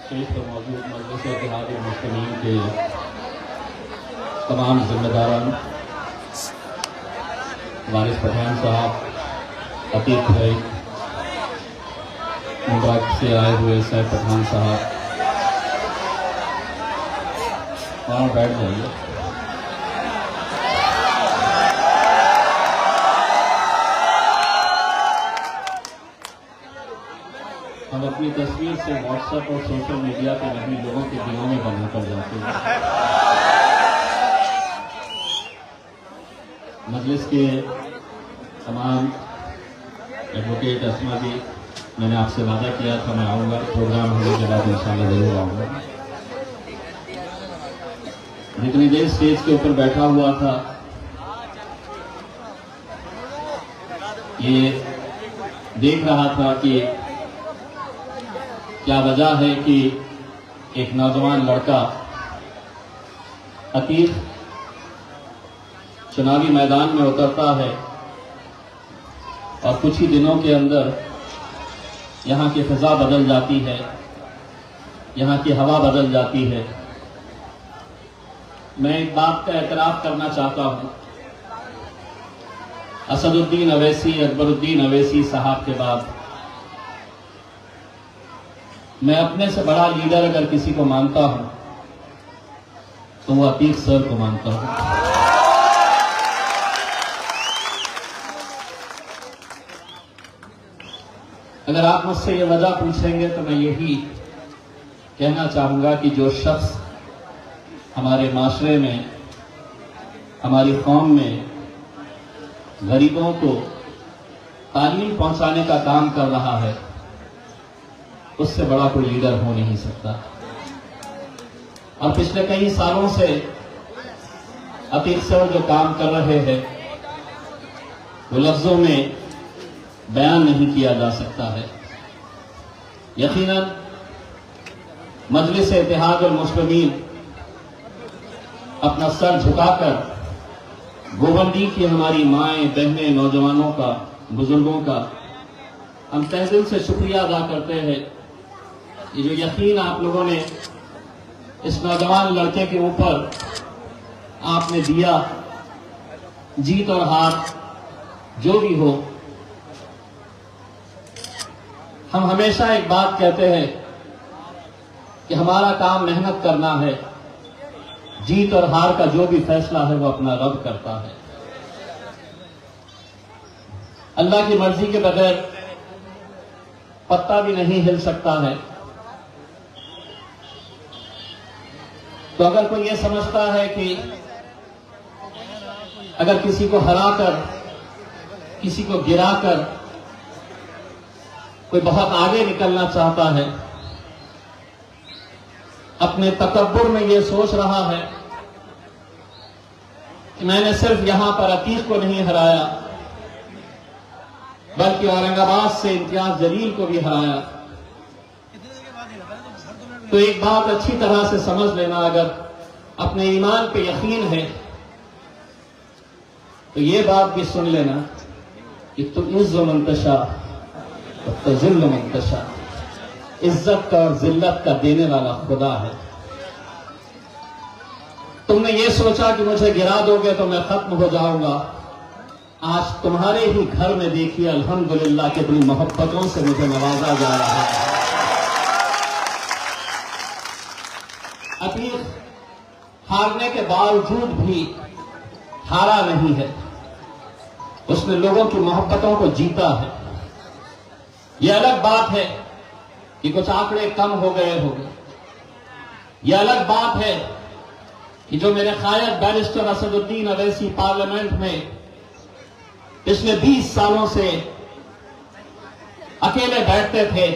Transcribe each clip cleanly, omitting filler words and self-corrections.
Stage पर मौजूद मजलिस इत्तेहाद मुस्लिमीन के तमाम जिम्मेदारान, वारिस पठान साहब, अतीक भाई, मुंबई से आए हुए सैफ पठान साहब, वहाँ बैठ जाइए। हम अपनी तस्वीर से व्हाट्सएप और सोशल मीडिया पर नहीं, लोगों के दिलों में बना कर जाते हैं। मजलिस के तमाम एडवोकेट अस्मा जी, मैंने आपसे वादा किया था मैं आऊँगा, प्रोग्राम होने के बाद इंशाल्लाह जरूर आऊँगा। जितनी देर स्टेज के ऊपर बैठा हुआ था, ये देख रहा था कि क्या वजह है कि एक नौजवान लड़का अतीक चुनावी मैदान में उतरता है और कुछ ही दिनों के अंदर यहाँ की फिजा बदल जाती है, यहाँ की हवा बदल जाती है। मैं एक बात का एतराफ़ करना चाहता हूँ, असदुद्दीन अवैसी, अकबरुद्दीन अवैसी साहब के बाद मैं अपने से बड़ा लीडर अगर किसी को मानता हूं तो वो अतीक सर को मानता हूं। अगर आप मुझसे ये वजह पूछेंगे तो मैं यही कहना चाहूंगा कि जो शख्स हमारे माशरे में, हमारी कौम में गरीबों को तालीम पहुंचाने का काम कर रहा है, उससे बड़ा कोई लीडर हो नहीं सकता। और पिछले कई सालों से अतीक सर जो काम कर रहे हैं वो लफ्जों में बयान नहीं किया जा सकता है। यकीनन मजलिस इत्तेहाद मुस्लिमीन अपना सर झुकाकर गोबंदी की हमारी माएं, बहनें, नौजवानों का, बुजुर्गों का हम तहे दिल से शुक्रिया अदा करते हैं। ये जो यकीन आप लोगों ने इस नौजवान लड़के के ऊपर आपने दिया, जीत और हार जो भी हो, हम हमेशा एक बात कहते हैं कि हमारा काम मेहनत करना है, जीत और हार का जो भी फैसला है वो अपना रब करता है। अल्लाह की मर्जी के बगैर पत्ता भी नहीं हिल सकता है। तो अगर कोई ये समझता है कि अगर किसी को हराकर, किसी को गिराकर कोई बहुत आगे निकलना चाहता है, अपने तकब्बुर में ये सोच रहा है कि मैंने सिर्फ यहां पर अतीक को नहीं हराया बल्कि औरंगाबाद से इम्तियाज जलील को भी हराया, तो एक बात अच्छी तरह से समझ लेना, अगर अपने ईमान पे यकीन है तो ये बात भी सुन लेना कि तुम इज़्ज़ु मन तशा व तुज़िल्लु मन तशा, इज्जत का और जिल्लत का देने वाला खुदा है। तुमने ये सोचा कि मुझे गिरा दोगे तो मैं खत्म हो जाऊंगा, आज तुम्हारे ही घर में देखिए अल्हम्दुलिल्लाह कितनी मोहब्बतों से मुझे नवाजा जा रहा है। अतीक हारने के बावजूद भी हारा नहीं है, उसने लोगों की मोहब्बतों को जीता है। यह अलग बात है कि कुछ आंकड़े कम हो गए होंगे, यह अलग बात है कि जो मेरे कायद बैरिस्टर असदुद्दीन अवैसी पार्लियामेंट में पिछले 20 सालों से अकेले बैठते थे,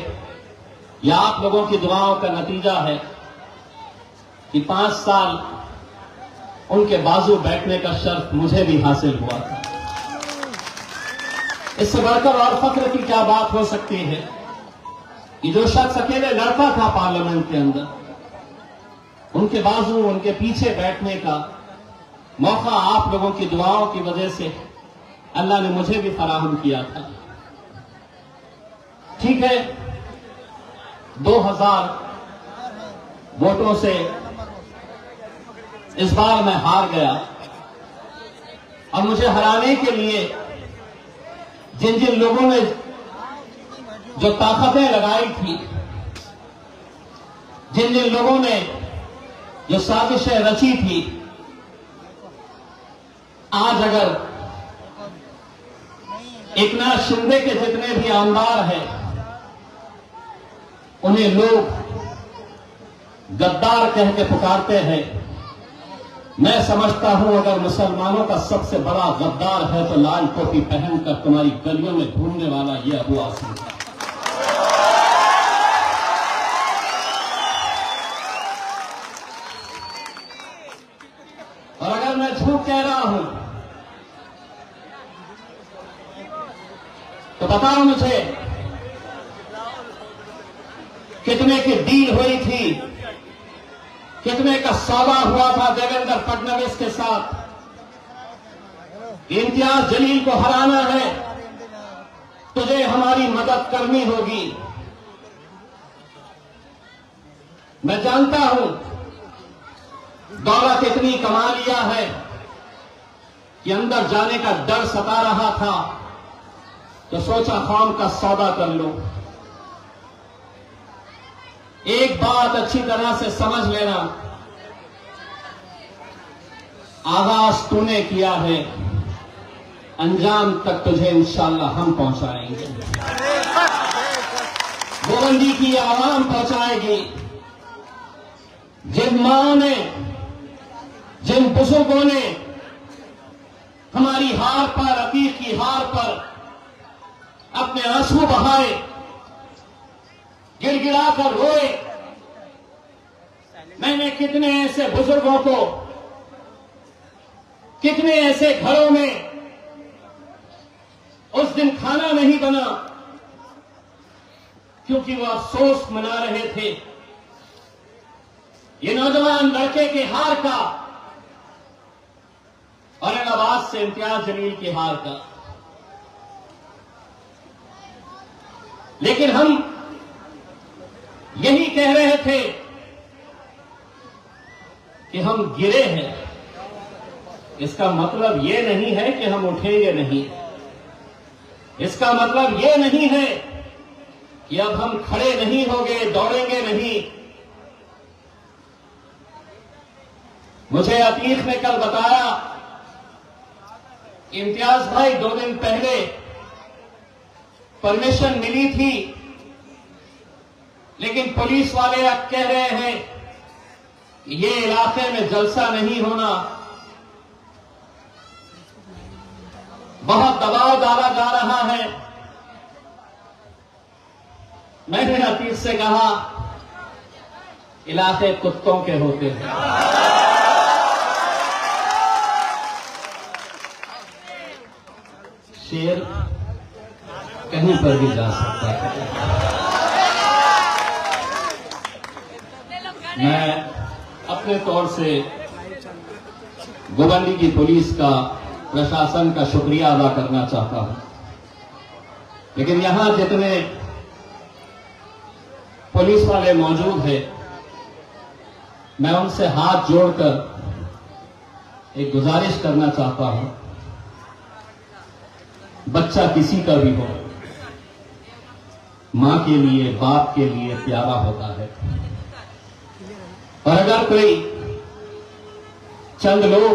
यह आप लोगों की दुआओं का नतीजा है कि 5 साल उनके बाजू बैठने का शर्फ मुझे भी हासिल हुआ था। इससे बढ़कर और फख्र की क्या बात हो सकती है कि जो शख्स अकेले लड़ता था पार्लियामेंट के अंदर, उनके बाजू, उनके पीछे बैठने का मौका आप लोगों की दुआओं की वजह से अल्लाह ने मुझे भी फराहम किया था। ठीक है, वोटों से इस बार मैं हार गया और मुझे हराने के लिए जिन जिन लोगों ने जो ताकतें लगाई थी, जिन जिन लोगों ने जो साजिशें रची थी, आज अगर एकनाथ शिंदे के जितने भी आमदार हैं उन्हें लोग गद्दार कह के पुकारते हैं, मैं समझता हूं अगर मुसलमानों का सबसे बड़ा गद्दार है तो लाल टोपी पहनकर तुम्हारी गलियों में घूमने वाला यह अबू आसिम है। और अगर मैं झूठ कह रहा हूं तो बताओ मुझे कितने की डील हुई थी, कितने का सौदा हुआ था देवेंद्र फडणवीस के साथ। इम्तियाज जलील को हराना है, तुझे हमारी मदद करनी होगी। मैं जानता हूं दौलत इतनी कमा लिया है कि अंदर जाने का डर सता रहा था, तो सोचा कौम का सौदा कर लो। एक बात अच्छी तरह से समझ लेना, आगाज तूने किया है, अंजाम तक तुझे इंशाअल्लाह हम पहुंचाएंगे। गोवंदी की आवाम पहुंचाएगी। जिन मां ने, जिन बुजुर्गों ने हमारी हार पर, अतीत की हार पर अपने आंसू बहाए, गिड़गिड़ा कर रोए, मैंने कितने ऐसे बुजुर्गों को, कितने ऐसे घरों में उस दिन खाना नहीं बना क्योंकि वो अफसोस मना रहे थे ये नौजवान लड़के के हार का, औरंगाबाद से इम्तियाज जलील के हार का। लेकिन हम यही कह रहे थे कि हम गिरे हैं, इसका मतलब यह नहीं है कि हम उठेंगे नहीं। इसका मतलब यह नहीं है कि अब हम खड़े नहीं होंगे, दौड़ेंगे नहीं। मुझे अतीक ने कल बताया, इम्तियाज भाई 2 दिन पहले परमिशन मिली थी, लेकिन पुलिस वाले अब कह रहे हैं कि ये इलाके में जलसा नहीं होना, बहुत दबाव डाला जा रहा है। मैंने अतीत से कहा, इलाके कुत्तों के होते हैं, शेर कहीं पर भी जा सकता है। मैं अपने तौर से गोवंदी की पुलिस का, प्रशासन का शुक्रिया अदा करना चाहता हूं, लेकिन यहां जितने पुलिस वाले मौजूद हैं, मैं उनसे हाथ जोड़कर एक गुजारिश करना चाहता हूं, बच्चा किसी का भी हो, मां के लिए, बाप के लिए प्यारा होता है। और अगर कोई चंद लोग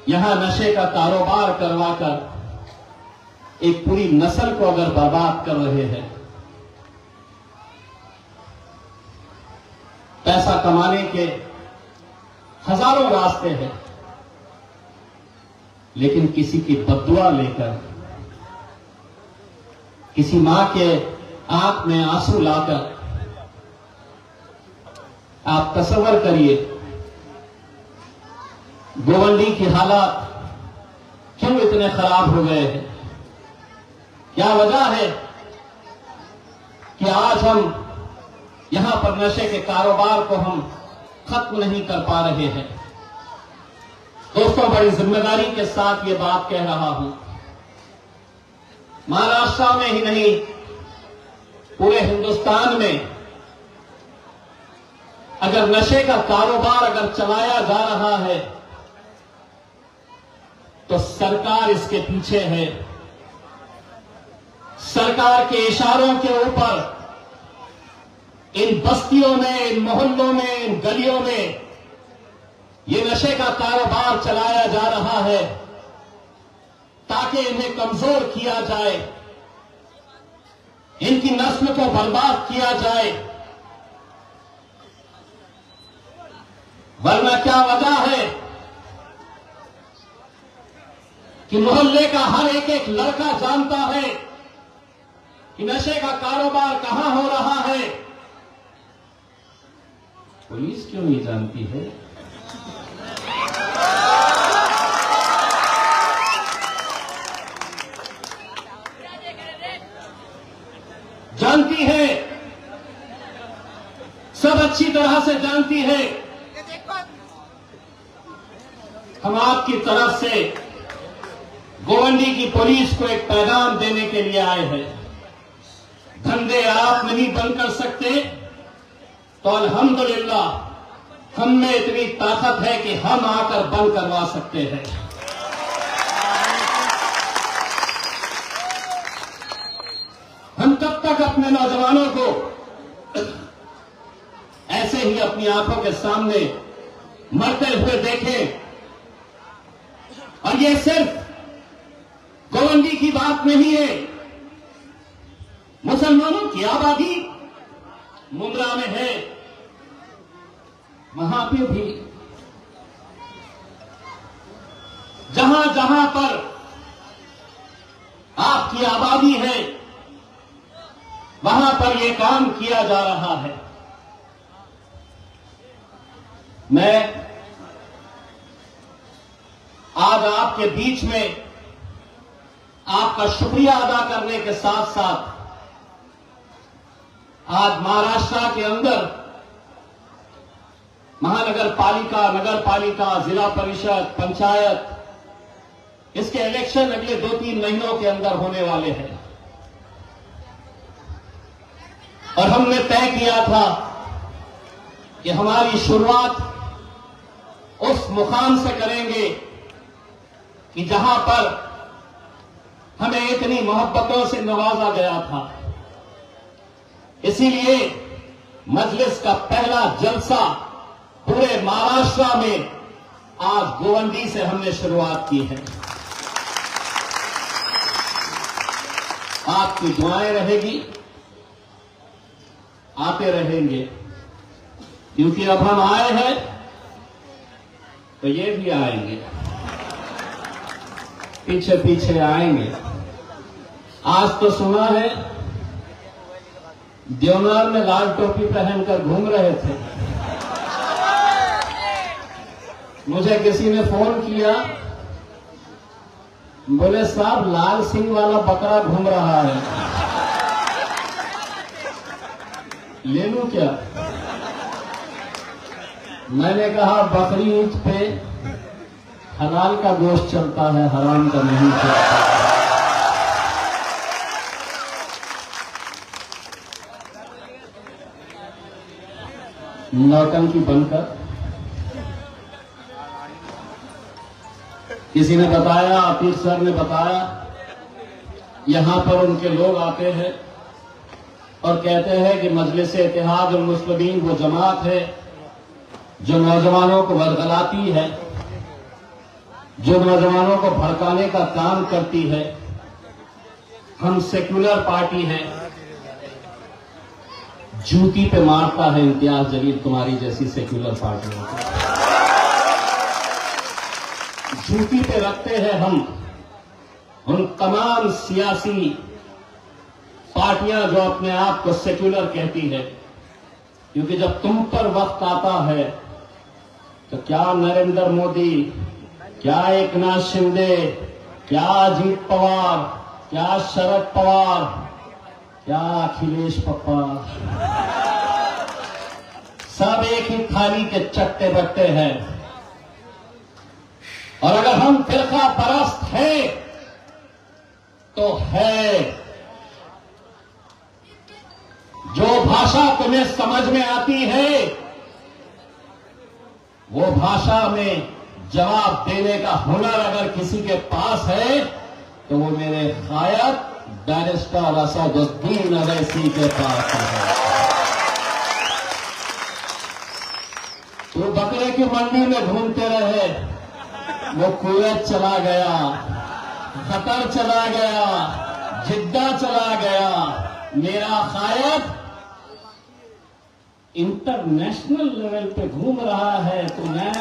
यहां नशे का कारोबार करवाकर एक पूरी नस्ल को अगर बर्बाद कर रहे हैं, पैसा कमाने के हजारों रास्ते हैं, लेकिन किसी की बद्दुआ लेकर, किसी मां के आंख में आंसू लाकर, आप तसव्वुर करिए गोवंदी की हालात क्यों इतने खराब हो गए हैं। क्या वजह है कि आज हम यहां पर नशे के कारोबार को हम खत्म नहीं कर पा रहे हैं। दोस्तों, बड़ी जिम्मेदारी के साथ ये बात कह रहा हूं, महाराष्ट्र में ही नहीं पूरे हिंदुस्तान में अगर नशे का कारोबार अगर चलाया जा रहा है तो सरकार इसके पीछे है। सरकार के इशारों के ऊपर इन बस्तियों में, इन मोहल्लों में, इन गलियों में ये नशे का कारोबार चलाया जा रहा है ताकि इन्हें कमजोर किया जाए, इनकी नस्ल को बर्बाद किया जाए। वरना क्या वजह है कि मोहल्ले का हर एक एक लड़का जानता है कि नशे का कारोबार कहां हो रहा है। पुलिस क्यों नहीं जानती है? जानती है, सब अच्छी तरह से जानती है। हम आपकी तरफ से गोवंडी की पुलिस को एक पैगाम देने के लिए आए हैं। धंधे आप नहीं बंद कर सकते तो अल्हम्दुलिल्लाह हम में इतनी ताकत है कि हम आकर बंद करवा सकते हैं। हम कब तक अपने नौजवानों को ऐसे ही अपनी आंखों के सामने मरते हुए देखें? और ये सिर्फ गोवंडी की बात नहीं है, मुसलमानों की आबादी मुंद्रा में है, वहां पे भी जहां जहां पर आपकी आबादी है वहां पर यह काम किया जा रहा है। मैं आज आपके बीच में आपका शुक्रिया अदा करने के साथ साथ आज महाराष्ट्र के अंदर महानगर पालिका, नगर पालिका, जिला परिषद, पंचायत इसके इलेक्शन अगले 2-3 महीनों के अंदर होने वाले हैं। और हमने तय किया था कि हमारी शुरुआत उस मुकाम से करेंगे कि जहां पर हमें इतनी मोहब्बतों से नवाजा गया था। इसीलिए मजलिस का पहला जलसा पूरे महाराष्ट्र में आज गोवंडी से हमने शुरुआत की है। आपकी दुआएं रहेगी, आते रहेंगे, क्योंकि अब हम आए हैं तो ये भी आएंगे, पीछे पीछे आएंगे। आज तो सुना है देवनार में लाल टोपी पहनकर घूम रहे थे। मुझे किसी ने फोन किया, बोले साहब लाल सिंह वाला बकरा घूम रहा है, ले लूं क्या? मैंने कहा बकरी ईद पे हलाल का गोश्त चलता है, हराम का नहीं चलता। नौटंकी बनकर किसी ने बताया, आतिफ सर ने बताया, यहां पर उनके लोग आते हैं और कहते हैं कि मजलिस इत्तेहाद उल मुस्लिमीन वो जमात है जो नौजवानों को बरगलाती है, जो नौजवानों को भड़काने का काम करती है। हम सेक्युलर पार्टी है, जूती पे मारता है इम्तियाज जलील तुम्हारी जैसी सेक्युलर पार्टियों को, जूती पे रखते हैं हम उन तमाम सियासी पार्टियां जो अपने आप को सेक्युलर कहती है। क्योंकि जब तुम पर वक्त आता है तो क्या नरेंद्र मोदी, क्या एकनाथ शिंदे, क्या अजीत पवार, क्या शरद पवार, क्या अखिलेश पप्पा, सब एक ही थाली के चट्टे बट्टे हैं। और अगर हम फिरका परस्त हैं तो है, जो भाषा तुम्हें समझ में आती है वो भाषा में जवाब देने का हुनर अगर किसी के पास है तो वो मेरे कायद बैरिस्टर असदुद्दीन अवैसी के पास है। तो बकरे की मंडी में घूमते रहे, वो कुवैत चला गया, कतर चला गया, जिद्दा चला गया। मेरा कायद इंटरनेशनल लेवल पे घूम रहा है, तो मैं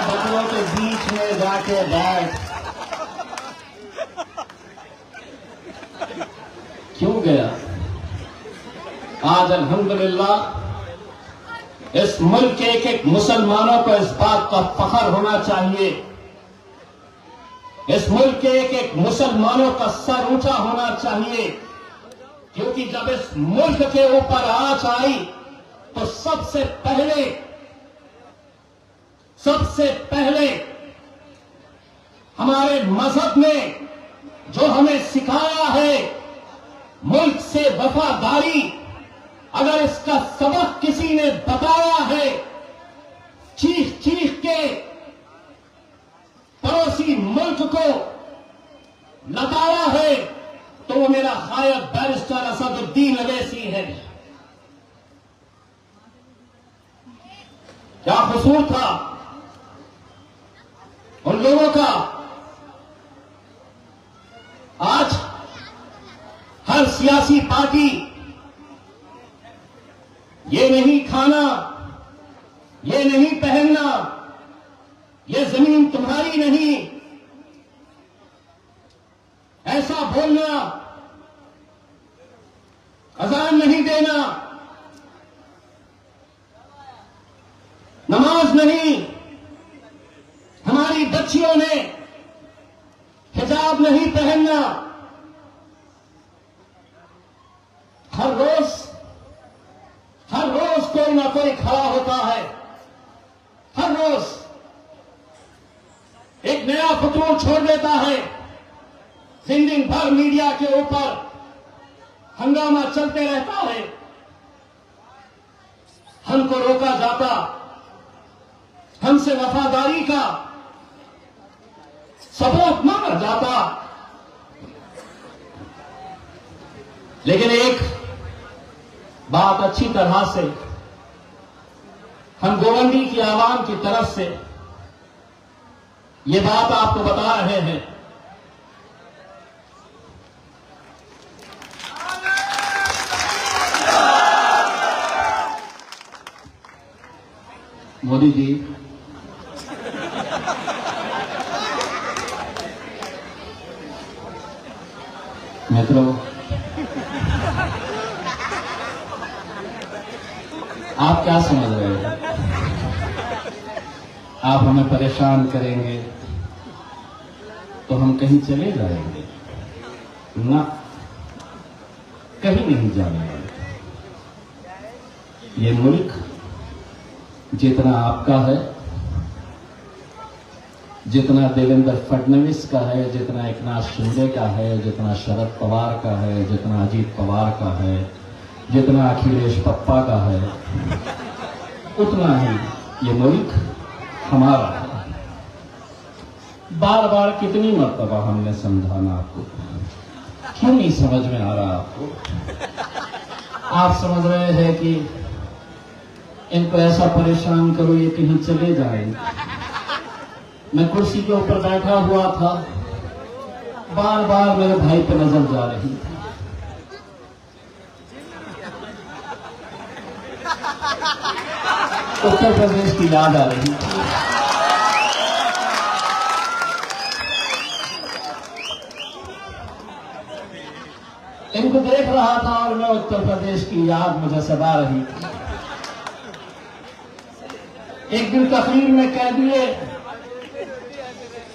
बकरों के बीच में जाके बैठ क्यों गया? आज अल्हम्दुलिल्लाह इस मुल्क के एक मुसलमानों को इस बात का फख्र होना चाहिए, इस मुल्क के एक मुसलमानों का सर ऊंचा होना चाहिए, क्योंकि जब इस मुल्क के ऊपर आंच आई तो सबसे पहले हमारे मजहब ने जो हमें सिखाया है मुल्क से वफादारी, अगर इसका सबक किसी ने बताया है, चीख चीख के पड़ोसी मुल्क को लताड़ा है, तो वो मेरा कायद बैरिस्टर असदुद्दीन अवैसी है। क्या कसूर था उन लोगों का? आज हर सियासी पार्टी ये नहीं खाना, ये नहीं पहनना, ये जमीन तुम्हारी नहीं, ऐसा बोलना, अजान नहीं देना, नमाज नहीं, हमारी बच्चियों ने हिजाब नहीं पहनना। हर रोज कोई ना कोई खड़ा होता है, हर रोज एक नया फतूर छोड़ देता है, दिन भर मीडिया के ऊपर हंगामा चलते रहता है, हमको रोका जाता, हमसे वफादारी का सबूत मांगा जाता। लेकिन एक बात अच्छी तरह से हम गोवंडी की आवाम की तरफ से ये बात आपको बता रहे हैं, मोदी जी, मित्रों, आप क्या समझ रहे हैं? आप हमें परेशान करेंगे तो हम कहीं चले जाएंगे? ना, कहीं नहीं जाने वाले। ये मुल्क जितना आपका है, जितना देवेंद्र फडणवीस का है, जितना एकनाथ शिंदे का है, जितना शरद पवार का है, जितना अजीत पवार का है, जितना अखिलेश पप्पा का है, उतना ही ये मुल्क हमारा है। बार बार कितनी मर्तबा हमने समझाना आपको, क्यों नहीं समझ में आ रहा आपको? आप समझ रहे हैं कि इनको ऐसा परेशान करो ये कहीं चले जाएंगे। मैं कुर्सी के ऊपर बैठा हुआ था, बार बार मेरे भाई पे नजर जा रही थी। उत्तर प्रदेश की याद आ रही थी। इनको देख रहा था और मैं उत्तर प्रदेश की याद मुझे सदा रही थी। एक दिन तकरीर में कह दिए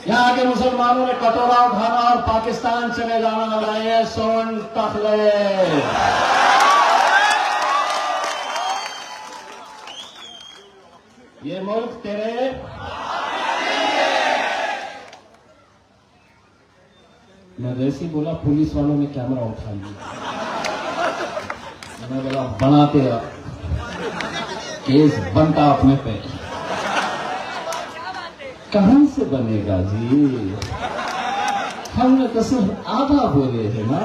यहां के मुसलमानों ने कटोरा उठाना और पाकिस्तान चले जाना वाला ये सोन तखले। ये मुल्क तेरे मैं वैसे ही बोला, पुलिस वालों ने कैमरा उठा लिया। मैंने बोला बना तेरा केस बनता अपने पे। कहां से बनेगा जी? हमने तो सिर्फ आधा बोले हैं ना,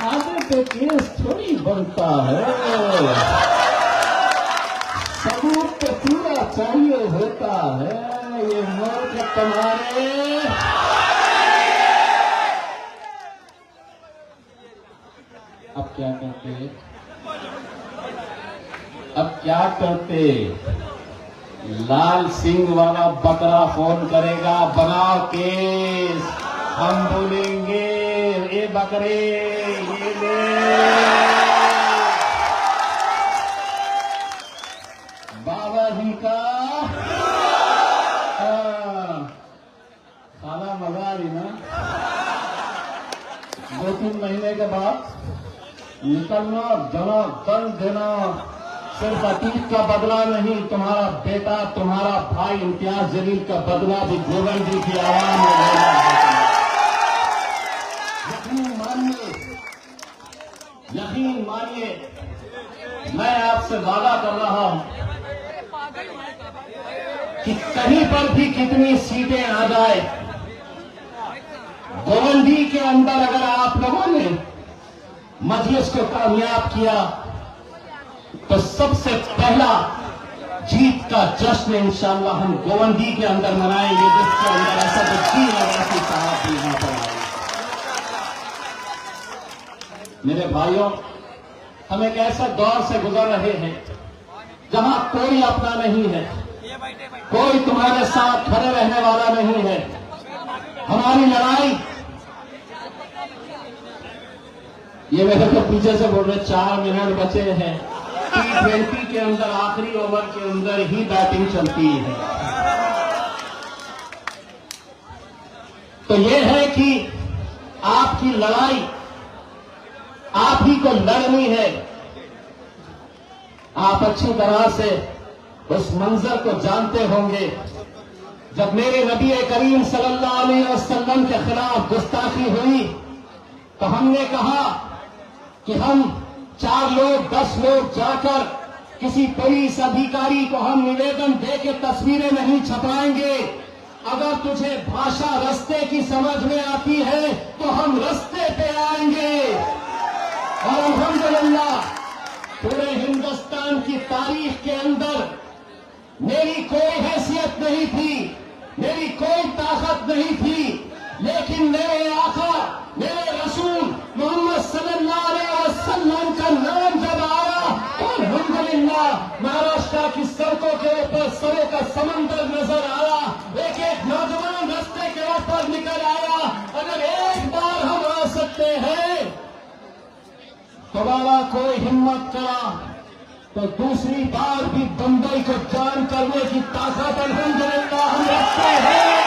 आधे पे केस थोड़ी बनता है, सबूत तो पूरा चाहिए होता है। ये मूर्ख तुम्हारे अब क्या करते, अब क्या करते? लाल सिंह वाला बकरा फोन करेगा, बनाओ केस, हम बोलेंगे ए बकरे ये ले। बाबा जी का खाना मंगा ली ना, 2-3 महीने के बाद निकलना, जना दंड देना। सिर्फ अतीत का बदला नहीं, तुम्हारा बेटा, तुम्हारा भाई इम्तियाज जलील का बदला भी गोविंद जी की आवाज में लेना है। यकीन मानिए, यकीन मानिए, मैं आपसे वादा कर रहा हूं कि कहीं पर भी कितनी सीटें आ जाए, गोविंदी के अंदर अगर आप लोगों ने मजलिस को कामयाब किया तो सबसे पहला जीत का जश्न इंशाअल्लाह हम गोवंदी के अंदर मनाएंगे, जिसके अंदर असदुद्दीन अवैसी साहब भी यहां पर आए। मेरे भाइयों, हम एक ऐसे दौर से गुजर रहे हैं जहां कोई अपना नहीं है, कोई तुम्हारे साथ खड़े रहने वाला नहीं है। हमारी लड़ाई, ये मेरे को पीछे से बोल रहे 4 मिनट बचे हैं, T20 के अंदर आखिरी ओवर के अंदर ही बैटिंग चलती है। तो यह है कि आपकी लड़ाई आप ही को लड़नी है। आप अच्छी तरह से उस मंजर को जानते होंगे जब मेरे नबी करीम सल्लल्लाहु अलैहि वसल्लम के खिलाफ गुस्ताखी हुई तो हमने कहा कि हम 4 लोग 10 लोग जाकर किसी पुलिस अधिकारी को हम निवेदन देके तस्वीरें नहीं छपाएंगे। अगर तुझे भाषा रास्ते की समझ में आती है तो हम रास्ते पे आएंगे। और अल्हम्दुलिल्लाह पूरे हिंदुस्तान की तारीख के अंदर मेरी कोई हैसियत नहीं थी, मेरी कोई ताकत नहीं थी, लेकिन मेरे आका, मेरे रसूल मोहम्मद सल्लल्लाहु अलैहि वसल्लम का नाम जब आया तो अल्हम्दुलिल्लाह महाराष्ट्र की सड़कों के ऊपर सरों का समंदर नजर आया। एक एक नौजवान रास्ते के ऊपर निकल आया। अगर एक बार हम आ सकते हैं तो वाला कोई हिम्मत करा तो दूसरी बार भी बंबई को जान करने की ताकत अल्हम्दुलिल्लाह हम रखते हैं।